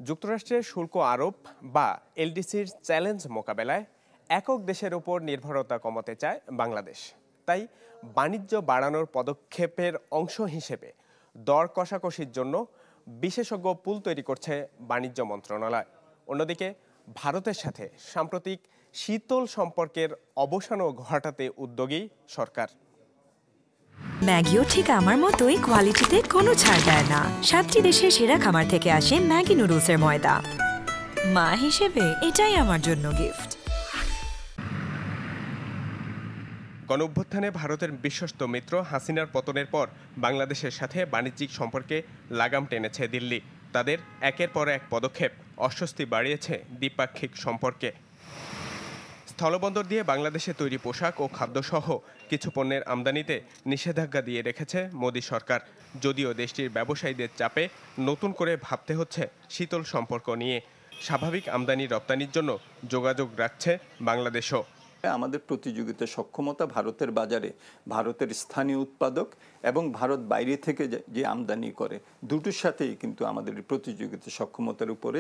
যুক্তরাষ্ট্রের শুল্ক আরোপ বা এলডিসির চ্যালেঞ্জ মোকাবেলায় একক দেশের উপর নির্ভরতা কমাতে চায় বাংলাদেশ। তাই বাণিজ্য বাড়ানোর পদক্ষেপের অংশ হিসেবে দর কষাকষির জন্য বিশেষজ্ঞ পুল তৈরি করছে বাণিজ্য মন্ত্রণালয়। অন্যদিকে ভারতের সাথে সাম্প্রতিক শীতল সম্পর্কের অবসানও ঘটাতে উদ্যোগী সরকার। ম্যাগিও ঠিক আমার মতোই কোয়ালিটিতে কোনো ছাড় দেয় না। 7টি দেশের সেরা খামার থেকে আসে ম্যাগি নুডলসের ময়দা। মা হিসেবে এটাই আমার জন্য গিফট। গণঅভ্যুত্থানে ভারতের বিশ্বস্ত মিত্র হাসিনার পতনের পর বাংলাদেশের সাথে বাণিজ্যিক সম্পর্কে লাগাম টেনেছে দিল্লি। তাদের একের পর এক পদক্ষেপ অস্বস্তি বাড়িয়েছে দ্বিপাক্ষিক সম্পর্কে। স্থলবন্দর দিয়ে বাংলাদেশে তৈরি পোশাক ও খাদ্যসহ কিছু পণ্যের আমদানিতে নিষেধাজ্ঞা দিয়ে রেখেছে মোদি সরকার। যদিও দেশটির ব্যবসায়ীদের চাপে নতুন করে ভাবতে হচ্ছে শীতল সম্পর্ক নিয়ে। স্বাভাবিক আমদানি রপ্তানির জন্য যোগাযোগ রাখছে বাংলাদেশও। আমাদের প্রতিযোগিতা সক্ষমতা ভারতের বাজারে ভারতের স্থানীয় উৎপাদক এবং ভারত বাইরে থেকে যে আমদানি করে দুটোর সাথেই কিন্তু আমাদের প্রতিযোগিতা সক্ষমতার উপরে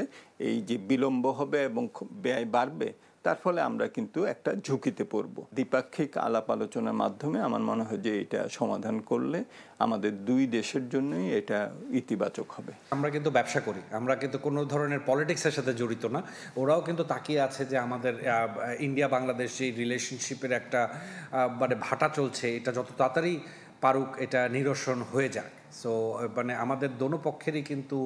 এই যে বিলম্ব হবে এবং ব্যয় বাড়বে, তার ফলে আমরা কিন্তু একটা ঝুঁকিতে পড়ব। দ্বিপাক্ষিক আলাপ আলোচনার মাধ্যমে আমার মনে হয় যে এটা সমাধান করলে আমাদের দুই দেশের জন্যই এটা ইতিবাচক হবে। আমরা কিন্তু ব্যবসা করি, আমরা কিন্তু কোনো ধরনের পলিটিক্সের সাথে জড়িত না। ওরাও কিন্তু তাকিয়ে আছে যে আমাদের ইন্ডিয়া বাংলাদেশ যে রিলেশনশিপের একটা মানে ভাটা চলছে, এটা যত তাড়াতাড়ি পারুক এটা নিরসন হয়ে যাক। সো মানে আমাদের দোনো পক্ষেরই কিন্তু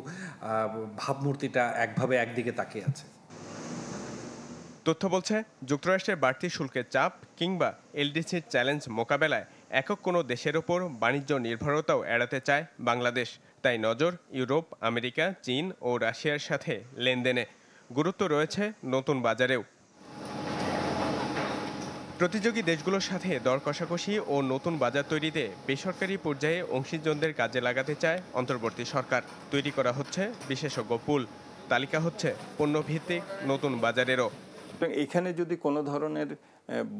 ভাবমূর্তিটা একভাবে একদিকে তাকিয়ে আছে। তথ্য বলছে যুক্তরাষ্ট্রের বাড়তি শুল্কের চাপ কিংবা এলডিসির চ্যালেঞ্জ মোকাবেলায় একক কোনো দেশের ওপর বাণিজ্য নির্ভরতাও এড়াতে চায় বাংলাদেশ। তাই নজর ইউরোপ, আমেরিকা, চীন ও রাশিয়ার সাথে লেনদেনে। গুরুত্ব রয়েছে নতুন বাজারেও। প্রতিযোগী দেশগুলোর সাথে দর কষাকষি ও নতুন বাজার তৈরিতে বেসরকারি পর্যায়ে অংশীজনদের কাজে লাগাতে চায় অন্তর্বর্তী সরকার। তৈরি করা হচ্ছে বিশেষজ্ঞ পুল। তালিকা হচ্ছে পণ্যভিত্তিক নতুন বাজারেরও। এখানে যদি কোনো ধরনের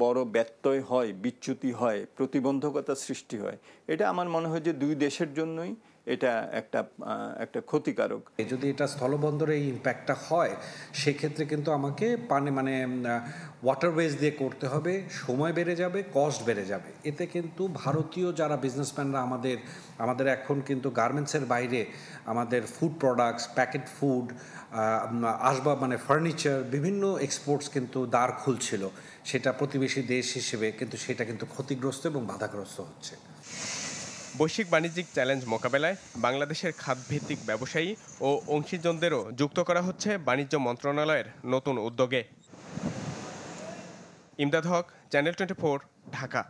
বড় ব্যত্যয় হয়, বিচ্যুতি হয়, প্রতিবন্ধকতা সৃষ্টি হয়, এটা আমার মনে হয় যে দুই দেশের জন্যই এটা একটা ক্ষতিকারক। যদি এটা স্থলবন্দরে এই ইম্প্যাক্টটা হয় সেক্ষেত্রে কিন্তু আমাকে মানে ওয়াটারওয়েজ দিয়ে করতে হবে, সময় বেড়ে যাবে, কস্ট বেড়ে যাবে। এতে কিন্তু ভারতীয় যারা বিজনেসম্যানরা আমাদের এখন কিন্তু গার্মেন্টসের বাইরে আমাদের ফুড প্রোডাক্টস, প্যাকেট ফুড, আসবাব মানে ফার্নিচার, বিভিন্ন এক্সপোর্টস কিন্তু দ্বার খুলছিল। সেটা প্রতিবেশী দেশ হিসেবে কিন্তু সেটা কিন্তু ক্ষতিগ্রস্ত এবং বাধাগ্রস্ত হচ্ছে। বৈশ্বিক বাণিজ্যিক চ্যালেঞ্জ মোকাবেলায় বাংলাদেশের খাতভিত্তিক ব্যবসায়ী ও অংশীজনদেরও যুক্ত করা হচ্ছে বাণিজ্য মন্ত্রণালয়ের নতুন উদ্যোগে। ইমদাদ হক, চ্যানেল 24, ঢাকা।